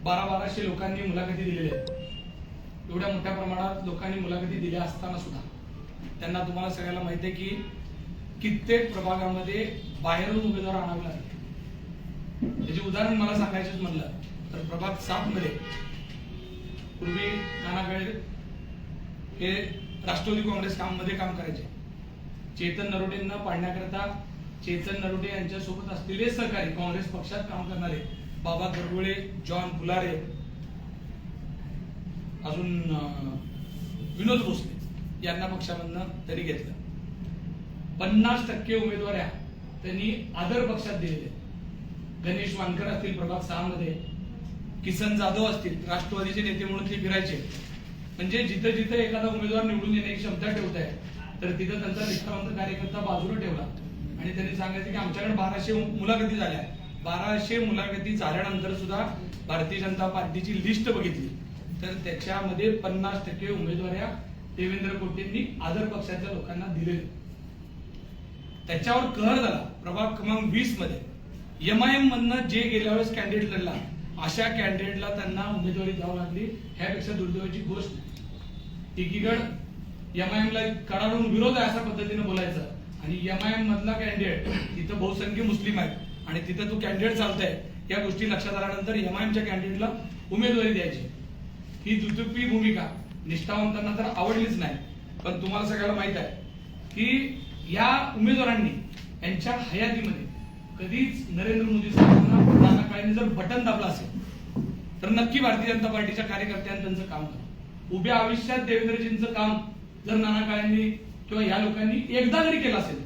1200 लोकांनी मुलाखती दिलेल्या आहेत. एवढ्या मोठ्या प्रमाणात लोकांनी मुलाखती दिल्या असताना सुद्धा त्यांना तुम्हाला सगळ्याला माहिती आहे की कित्येक प्रभागामध्ये बाहेरून उमेदवार आणावे लागले. त्याचे उदाहरण मला सांगायचंच म्हणलं तर प्रभाग 7 मध्ये पूर्वी नाना काळे हे राष्ट्रवादी काँग्रेस मध्ये काम करायचे. चेतन नरोटेंना पाडण्याकरता चेतन नरोटे यांच्यासोबत असलेले सहकारी काँग्रेस पक्षात काम करणारे बाबा गरगुळे, जॉन फुलारे, अजून विनोद भोसले यांना पक्षामधनं तरी घेतलं. 50% उमेदवाऱ्या त्यांनी आदर पक्षात दिलेल्या. गणेश वानकर असतील प्रभाग 6 मध्ये, किसन जाधव असतील राष्ट्रवादीचे नेते म्हणून ते फिरायचे. म्हणजे जिथं जिथं एखादा उमेदवार निवडून येण्याची क्षमता ठेवत आहे तर तिथं त्यांचा निष्ठावंत कार्यकर्ता बाजूला ठेवला आणि त्यांनी सांगायचं की आमच्याकडे 1200 मुलाखती झाल्या. 1200 मुलाखती झाल्यानंतर सुद्धा भारतीय जनता पार्टीची लिस्ट बघितली तर त्याच्यामध्ये 50% उमेदवाऱ्या देवेंद्र कोटेंनी आदर पक्षाच्या लोकांना दिले. त्याच्यावर कहर झाला. प्रभाग क्रमांक 20 मध्ये MIM मधनं जे गेल्या वेळेस कॅन्डिडेट लढला अशा कॅन्डिडेटला त्यांना उमेदवारी द्यावी लागली. ह्यापेक्षा दुर्दैवाची गोष्ट नाही. एकीकडे MIM ला कडाडून विरोध आहे अशा पद्धतीने बोलायचं आणि MIM मधला कॅन्डिडेट तिथं बहुसंख्य मुस्लिम आहेत आणि तिथं तो कॅन्डिडेट चालतंय या गोष्टी लक्षात आल्यानंतर MIMच्या कॅन्डिडेटला उमेदवारी द्यायची. ही दुतर्फी भूमिका निष्ठावंतांना तर आवडलीच नाही. पण तुम्हाला सगळ्याला माहित आहे की या उमेदवारांनी यांच्या हयातीमध्ये कधीच नरेंद्र मोदी साहेबांना नाना काळेंनी जर बटन दाबलं असेल तर नक्की भारतीय जनता पार्टीच्या कार्यकर्त्यांनी त्यांचं काम करा. उभ्या आयुष्यात देवेंद्रजींचं काम जर नाना काळेंनी किंवा या लोकांनी एकदा जरी केलं असेल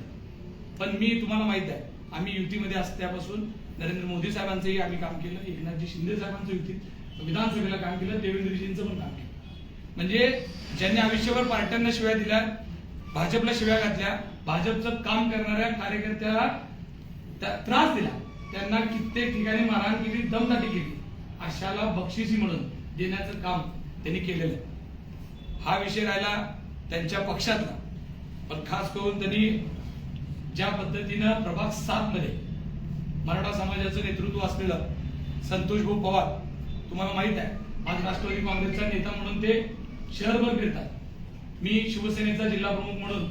पण मी तुम्हाला माहित आहे आम्ही युतीमध्ये असल्यापासून नरेंद्र मोदी साहेबांचंही आम्ही काम केलं, एकनाथजी शिंदे साहेबांचं युतीत विधानसभेला काम केलं, देवेंद्रजींचं पण काम केलं. म्हणजे ज्यांनी आयुष्यभर पार्ट्यांना शिव्या दिल्या, भाजपला शिव्या घातल्या, भाजपचं काम करणाऱ्या कार्यकर्त्याला त्रास दिला, त्यांना कित्येक ठिकाणी मारहाण केली, दमदाटी केली, अशाला बक्षिसी म्हणून देण्याचं काम त्यांनी केलेलं आहे. हा विषय राहिला त्यांच्या पक्षातला. पण खास करून त्यांनी ज्या पद्धतीनं प्रभाग 7 मध्ये मराठा समाजाचं नेतृत्व असलेलं संतोष भाऊ पवार, तुम्हाला माहित आहे आज राष्ट्रवादी काँग्रेसचा नेता म्हणून ते शहरभर फिरतात. मी शिवसेनेचा जिल्हा प्रमुख म्हणून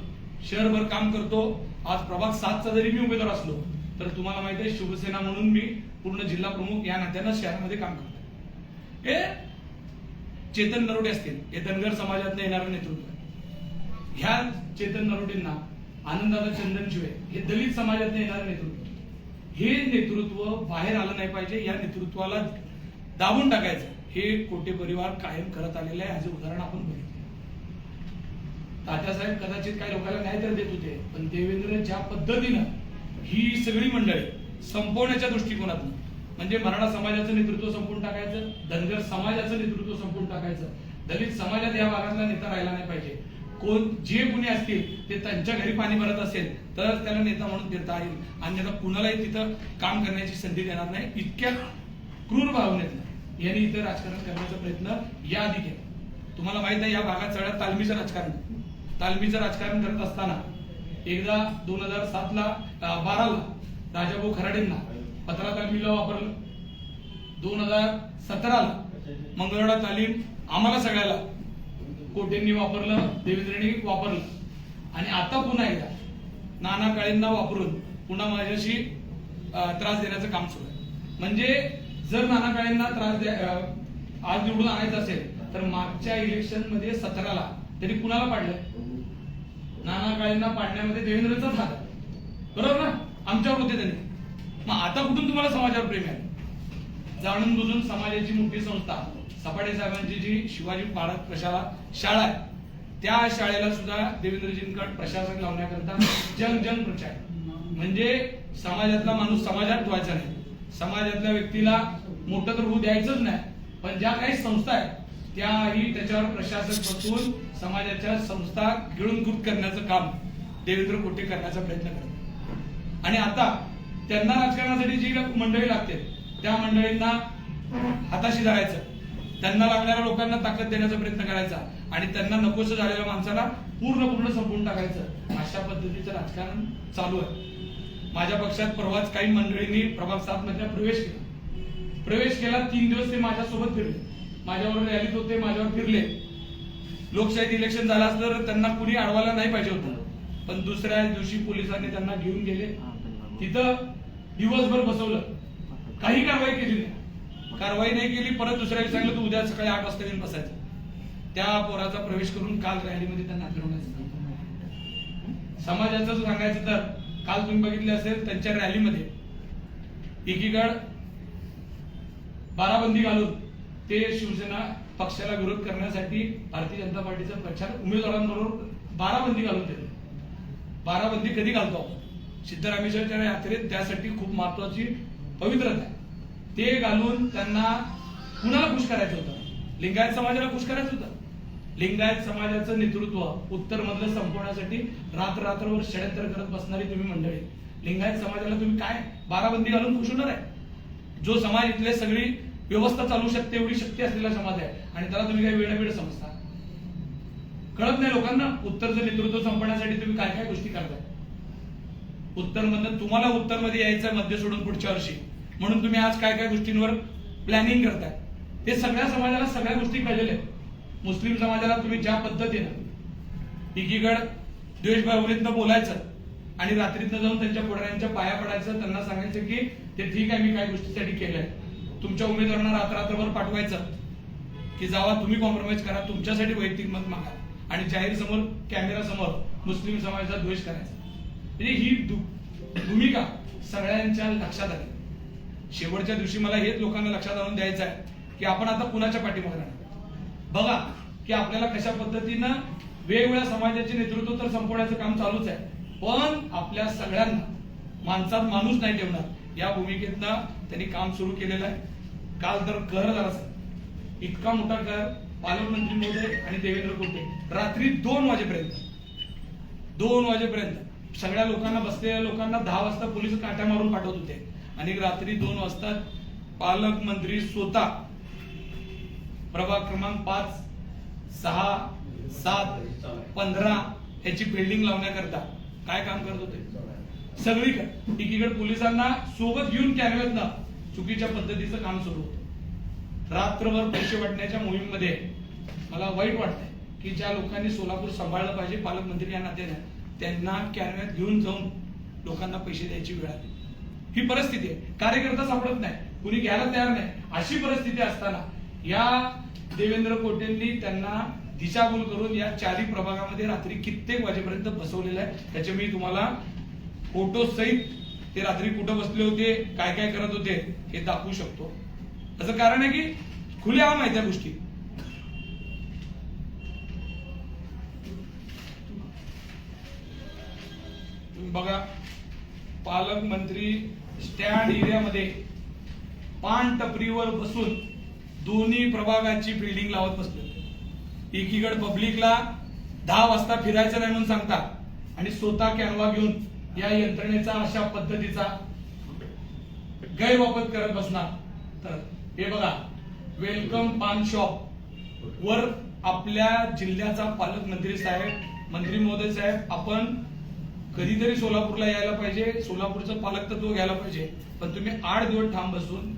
शहरभर काम करतो. आज प्रभाग 7चा जरी मी उमेदवार असलो तर तुम्हाला माहिती आहे शिवसेना म्हणून मी पूर्ण जिल्हा प्रमुख या नात्यानं शहरामध्ये काम करतो. हे चेतन नरोटे असतील, हे धनगर समाजातनं येणारं नेतृत्व आहे. ह्या चेतन नरोटेंना आनंददादा चंदनशिवे हे दलित समाजातनं येणारं नेतृत्व. हे नेतृत्व बाहेर आलं नाही पाहिजे. या नेतृत्वाला दाबून टाकायचं हे कोटे परिवार कायम करत आलेलं आहे. याचं उदाहरण आपण बघितलं. तात्यासाहेब कदाचित काही लोकांना न्याय तर देत होते पण देवेंद्र ज्या पद्धतीनं ही सगळी मंडळी संपवण्याच्या दृष्टिकोनातून म्हणजे मराठा समाजाचं नेतृत्व संपून टाकायचं, धनगर समाजाचं नेतृत्व संपून टाकायचं, दलित समाजात या भागातला नेता राहिला नाही पाहिजे. कोण जे कुणी असतील ते त्यांच्या घरी पाणी भरत असेल तर त्याला नेता म्हणून फिरता येईल आणि त्याला कुणालाही तिथं काम करण्याची संधी देणार नाही. इतक्या क्रूर भावनेतनं यांनी इथं राजकारण करण्याचा प्रयत्न याआधी केला. तुम्हाला माहित आहे या भागात सगळ्यात तालमीचं राजकारण करत असताना एकदा 2007ला 12ला राजाभाऊ खराडेंना पत्रा तालमीला वापरलं. 2017ला मंगळवेढा तालीम आम्हाला सगळ्याला कोटेंनी वापरलं, देवेंद्रनी वापरलं आणि आता पुन्हा एकदा नाना काळेंना वापरून पुन्हा माझ्याशी त्रास देण्याचं काम सुरू आहे. म्हणजे जर नाना काळेंना आज निवडून आणायचं असेल तर मागच्या इलेक्शन मध्ये 17ला तरी कुणाला पाडलं? नाना काळेंना पाडण्यामध्ये देवेंद्रचाच हात आहे. बरोबर ना? आमच्यावर होते त्यांनी. मग आता कुठून तुम्हाला समाजावर प्रेम आहे? जाणून बुजून समाजाची मोठी संस्था सपाटे साहेबांची जी शिवाजी पाडक प्रशाला शाळा आहे त्या शाळेला सुद्धा देवेंद्रजींकडे प्रशासक लावण्याकरता जन प्रचार. म्हणजे समाजातला माणूस समाजात ठेवायचा नाही, समाजातल्या व्यक्तीला मोठं तर होऊ द्यायचंच नाही. पण ज्या काही संस्था आहेत त्याही त्याच्यावर प्रशासक बसवून समाजाच्या संस्था गिळूनकृत करण्याचं काम देवेंद्र कोटे करण्याचा प्रयत्न करतात. आणि आता त्यांना राजकारणासाठी जी मंडळी लागते त्या मंडळींना हाताशी धरायचं, त्यांना लागणाऱ्या लोकांना ताकद देण्याचा प्रयत्न करायचा आणि त्यांना नकोसं झालेल्या माणसाला पूर्ण संपवून टाकायचं. अशा पद्धतीचं राजकारण चालू आहे. माझ्या पक्षात परवाच काही मंडळींनी प्रभाग 7 मध्ये प्रवेश केला. प्रवेश केला. 3 दिवस ते माझ्यासोबत फिरले, माझ्यावर रॅलीत होते, माझ्यावर फिरले. लोकशाहीत इलेक्शन झालं असलं तर त्यांना कुणी अडवायला नाही पाहिजे होतं, पण दुसऱ्या दिवशी पोलिसांनी त्यांना घेऊन गेले. तिथं दिवसभर बसवलं, काही कारवाई केली नाही. कारवाई नाही केली. परत दुसऱ्या दिवशी सांगितलं तू उद्या सकाळी 8 वाजता येऊन बसायचं. त्या पोराचा प्रवेश करून काल रॅलीमध्ये त्यांना फिरवण्याचं. समाजाचं सांगायचं तर काल तुम्ही बघितले असेल त्यांच्या रॅलीमध्ये एकीकडे बाराबंदी घालून ते शिवसेना पक्षाला विरोध करण्यासाठी भारतीय जनता पार्टीचा प्रचार उमेदवारांबरोबर बाराबंदी घालून देते. बाराबंदी कधी घालतो? सिद्धरामेश्वरच्या यात्रेत त्यासाठी खूप महत्वाची पवित्रता आहे. ते घालून त्यांना कुणाला खुश करायचं होतं? लिंगायत समाजाला खुश करायचं होतं. लिंगायत समाजाचं नेतृत्व उत्तर मधलं संपवण्यासाठी रात्रभर षड्यंत्र करत बसणारी तुम्ही मंडळी, लिंगायत समाजाला तुम्ही काय बाराबंदी घालून खुश होणार आहे? जो समाज इथले सगळी व्यवस्था चालू शकते एवढी शक्ती असलेला समाज आहे आणि त्याला तुम्ही काय वेळ समजता? कळत नाही लोकांना. उत्तरचं नेतृत्व संपवण्यासाठी तुम्ही काय काय गोष्टी करताय. उत्तर मधनं तुम्हाला उत्तर मध्ये यायचं मध्य सोडून पुढच्या वर्षी, म्हणून तुम्ही आज काय काय गोष्टींवर प्लॅनिंग करताय. ते सगळ्या समाजाला सगळ्या गोष्टी कळलेल्या आहेत. मुस्लिम समाजाला तुम्ही ज्या पद्धतीनं एकीकडे द्वेषभावनेतनं बोलायचं आणि रात्रीतनं जाऊन त्यांच्या पुढाऱ्यांच्या पाया पडायचं, त्यांना सांगायचं की ते ठीक आहे मी काय गोष्टीसाठी केलंय. तुमच्या उमेदवारांना रात्रभर पाठवायचं की जावा तुम्ही कॉम्प्रोमाइज करा, तुमच्यासाठी वैयक्तिक मत मागा आणि जाहीर समोर कॅमेरा समोर मुस्लिम समाजाचा द्वेष करायचा. म्हणजे ही भूमिका सगळ्यांच्या लक्षात आली. शेवटच्या दिवशी मला हेच लोकांना लक्षात आणून द्यायचं आहे की आपण आता कुणाच्या पाठीमागे राहणार. बघा की आपल्याला कशा पद्धतीनं वेगवेगळ्या समाजाचे नेतृत्व तर संपवण्याचं काम चालूच आहे, पण आपल्या सगळ्यांना माणसात माणूस नाही ठेवणार या भूमिकेतनं त्यांनी काम सुरू केलेलं आहे. काल तर कहर झाला, इतका मोठा कहर. पालकमंत्री महोदय आणि देवेंद्र कोटे रात्री 2 वाजेपर्यंत सगळ्या लोकांना, बसलेल्या लोकांना 10 वाजता पोलीस काट्या मारून पाठवत होते आणि रात्री 2 वाजता पालकमंत्री स्वतः प्रभाग क्रमांक 5, 6, 7, 15 याची बिल्डिंग लावण्याकरता काय काम करत होते. सगळीकडे एकीकडे पोलिसांना सोबत घेऊन कॅनव्यातनं चुकीच्या पद्धतीचं काम सुरू होतं. रात्रभर पैसे वाटण्याच्या मोहीममध्ये मला वाईट वाटतंय की ज्या लोकांनी सोलापूर सांभाळलं पाहिजे पालकमंत्री या नात्याने, त्यांना कॅनव्यात घेऊन जाऊन लोकांना पैसे द्यायची वेळ आली. ही परिस्थिती आहे. कार्यकर्ता सापडत नाही, कुणी घ्यायला तयार नाही. अशी परिस्थिती असताना या देवेंद्र कोटेंनी त्यांना दिशाभूल करून या 4 प्रभागामध्ये रात्री कित्येक वाजेपर्यंत बसवलेलं आहे. त्याचे मी तुम्हाला फोटो सहित ते रात्री कुठं बसले होते, काय काय करत होते हे दाखवू शकतो. त्याचं कारण आहे की खुलेआम आहे त्या गोष्टी. तुम्ही बघा, पालकमंत्री स्टँड एरियामध्ये पान टपरीवर बसून दोन्ही प्रभागाची बिल्डिंग लावत बसले. एकीकडे पब्लिकला 10 वाजता फिरायचं नाही म्हणून सांगतात आणि स्वतः कॅनवा घेऊन या यंत्रणेचा अशा पद्धतीचा गैरवापर करत बसणार. तर हे बघा, वेलकम पान शॉप वर आपल्या जिल्ह्याचा पालकमंत्री साहेब, मंत्री महोदय साहेब, आपण कधीतरी सोलापूरला यायला पाहिजे, सोलापूरचं पालकत्व घ्यायला पाहिजे. पण तुम्ही 8 दिवस ठाम बसून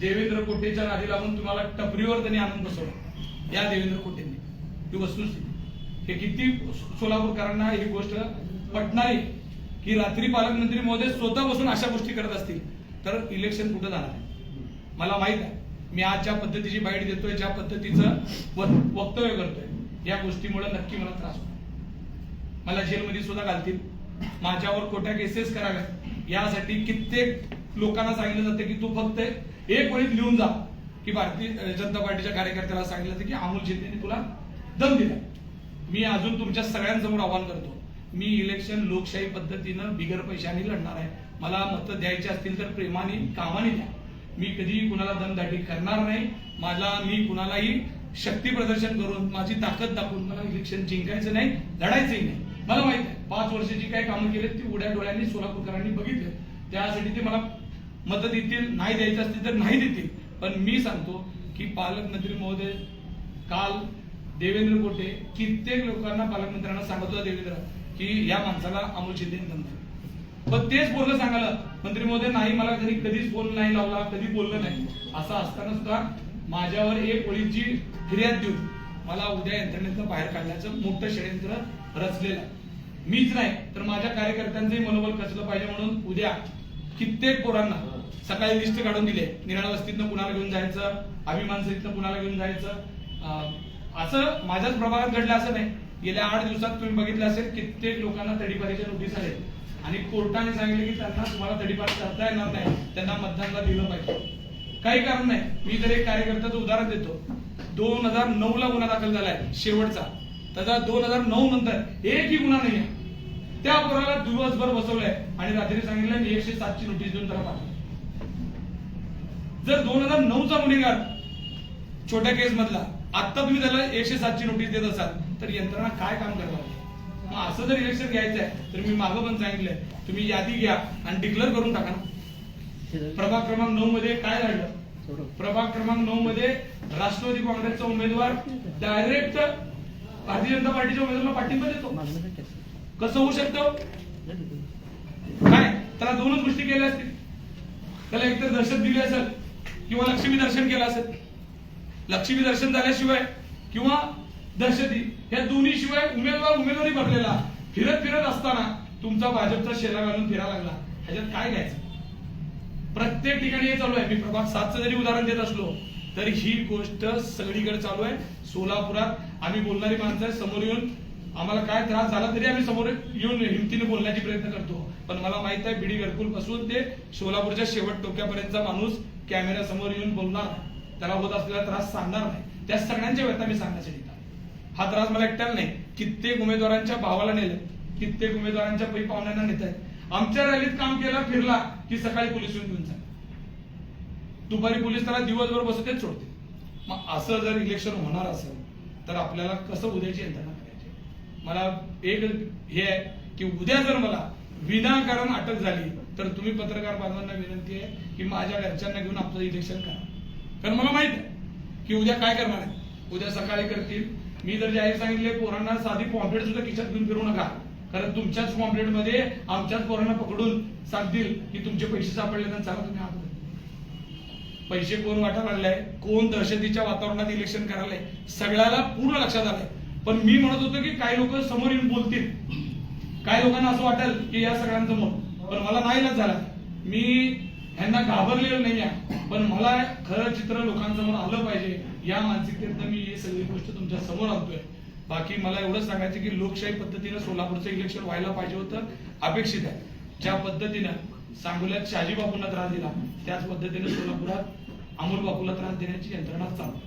देवेंद्र कोटेच्या नादी लागून तुम्हाला टपरीवर त्यांनी आणून बसवलं. या देवेंद्र कोटेंनी ही वस्तुस्थिती. हे किती सोलापूरकरांना ही गोष्ट पटणारी की रात्री पालकमंत्री महोदय स्वतः बसून अशा गोष्टी करत असतील तर इलेक्शन कुठं जाणार आहे. मला माहित आहे, मी आज ज्या पद्धतीची बाईट देतोय, ज्या पद्धतीचं वक्तव्य करतोय, या गोष्टीमुळे नक्की मला त्रास होतो. मला जेलमध्ये सुद्धा घालतील, माझ्यावर खोट्या केसेस कराव्यात यासाठी कित्येक लोकांना सांगितलं जातं की तू फक्त एक वळीत लिहून जा की भारतीय जनता पार्टीच्या कार्यकर्त्याला सांगितलं जातं की अमोल शिंदेने तुला दम दिला. मी अजून तुमच्या सगळ्यांसमोर आवाहन करतो, मी इलेक्शन लोकशाही पद्धतीनं बिगर पैशाने लढणार आहे. मला मतं द्यायची असतील तर प्रेमाने कामाने द्या. मी कधीही कुणाला दमदाटी करणार नाही. मी कुणालाही शक्ती प्रदर्शन करून माझी ताकद दाखवून मला इलेक्शन जिंकायचं नाही, लढायचंही नाही. मला माहित आहे 5 वर्षाची काय कामं केली ती उड्या डोळ्यांनी सोलापूरकरांनी बघितलं. त्यासाठी ते मला मतं देतील, नाही द्यायचं असतील तर नाही देतील. पण मी सांगतो की पालकमंत्री महोदय काल देवेंद्र कोटे कित्येक लोकांना, पालकमंत्र्यांना सांगत होता देवेंद्र की या माणसाला अमोल शिंदेने दम दिला. पण तेच बोलणं सांगायला मंत्री महोदय नाही, मला त्यांनी कधीच फोन नाही लावला, कधी बोललं नाही. असं असताना सुद्धा माझ्यावर एक ओळीची फिर्याद देऊन मला उद्या यंत्रणेतनं बाहेर काढण्याचं मोठं षडयंत्र रचलेलं आहे. मीच नाही तर माझ्या कार्यकर्त्यांचंही मनोबल कसलं पाहिजे म्हणून उद्या कित्येक पोरांना सकाळी लिस्ट काढून दिले. निराळा वस्तीतनं कुणाला घेऊन जायचं, अभिमानसरीतनं कुणाला घेऊन जायचं. असं माझ्याच प्रभागात घडलं असं नाही. गेल्या 8 दिवसात तुम्ही बघितलं असेल कित्येक लोकांना तडीपारीच्या नोटीस आले आणि कोर्टाने सांगितले की त्यांना तुम्हाला तडीपार करता येणार नाही, त्यांना मतदानला दिलं पाहिजे. काही कारण नाही. मी तर एक कार्यकर्त्याचं उदाहरण देतो. 2009 ला गुन्हा दाखल झालाय शेवटचा, त्याचा 2009 नंतर एकही गुन्हा नाही आहे. त्या पोराला दिवसभर बसवलंय आणि रात्री सांगितलं 107 ची नोटीस देऊन त्याला पाठवलं. जर 2009 चा गुन्हेगार छोट्या केस मधला आता तुम्ही त्याला 107 ची नोटीस देत असाल तर यंत्रणा काय काम करणार? मग असं जर इलेक्शन घ्यायचं आहे तर मी मागं पण सांगितलंय, तुम्ही यादी घ्या आणि डिक्लेअर करून टाका ना. प्रभाग क्रमांक 9 मध्ये काय घडलं? प्रभाग क्रमांक 9 मध्ये राष्ट्रवादी काँग्रेसचा उमेदवार डायरेक्ट भारतीय जनता पार्टीच्या उमेदवाराला पाठिंबा देतो. कसं होऊ शकतं? काय त्याला 2च गोष्टी केल्या असतील. त्याला एकतर दहशत दिली असेल किंवा लक्ष्मी दर्शन केलं असेल. लक्ष्मी दर्शन झाल्याशिवाय किंवा दहशती या दोन्ही शिवाय उमेदवारी भरलेला फिरत असताना तुमचा भाजपचा शेला घालून फिरायला लागला, ह्याच्यात काय घ्यायचं? प्रत्येक ठिकाणी हे चालू आहे. मी प्रभाग 7चं जरी उदाहरण देत असलो तर ही गोष्ट सगळीकडे चालू आहे. सोलापुरात आम्ही बोलणारी माणसं समोर येऊन आम्हाला काय त्रास झाला तरी आम्ही समोर येऊन हिमतीने बोलण्याची प्रयत्न करतो. पण मला माहित आहे बीडी घरकुल पासून ते सोलापूरच्या शेवट टोक्यापर्यंतचा माणूस कॅमेरा समोर येऊन बोलणार, त्याला होत असलेला त्रास सांगणार नाही. त्या सगळ्यांच्या व्यथा मी सांगण्यासाठी हा त्रास मला एकट्याला नाही, कित्येक उमेदवारांच्या भावाला नेलं, कित्येक उमेदवारांच्या पै पाहुण्यांना नेत आहेत. आमच्या रॅलीत काम केला फिरला की सकाळी पोलीस येऊन घेऊन जातात, दुपारी पोलीस त्याला दिवसभर बसतेच सोडते. मग असं जर इलेक्शन होणार असेल तर आपल्याला कसं उद्याची यंत्रणा करायची? मला एक हे आहे की उद्या जर मला विनाकारण अटक झाली तर तुम्ही पत्रकार बांधवांना विनंती आहे की माझ्या घरच्यांना घेऊन आपलं इलेक्शन करा. कारण मला माहित आहे की उद्या काय करणार आहे. उद्या सकाळी करतील. मी जर जाहीर सांगितले पोरांना साधी पॉम्पलेट सुद्धा खिशात घेऊन फिरू नका, कारण तुमच्याच पॉम्पलेट मध्ये आमच्याच पोरांना पकडून सांगतील की तुमचे पैसे सापडले तर चला तुम्ही आत. पैसे कोण वाटायला लागलाय, कोण दहशतीच्या वातावरणात इलेक्शन करायलाय, सगळ्याला पूर्ण लक्षात आलंय. पण मी म्हणत होतो की काही लोक समोर येऊन बोलतील, काही लोकांना असं वाटेल की या सगळ्यांसमोर, पण मला नाईलाज झाला. मी ह्यांना घाबरलेलं नाही आहे, पण मला खरं चित्र लोकांसमोर आलं पाहिजे या मानसिकतेतनं मी ही सगळी गोष्ट तुमच्या समोर आणतोय. बाकी मला एवढंच सांगायचं की लोकशाही पद्धतीनं सोलापूरचं इलेक्शन व्हायला पाहिजे होतं, अपेक्षित आहे. ज्या पद्धतीनं सांगोल्यात शहाजी बापूंना त्रास दिला त्याच पद्धतीने सोलापुरात अमोल बापूला त्रास देण्याची यंत्रणा चालू.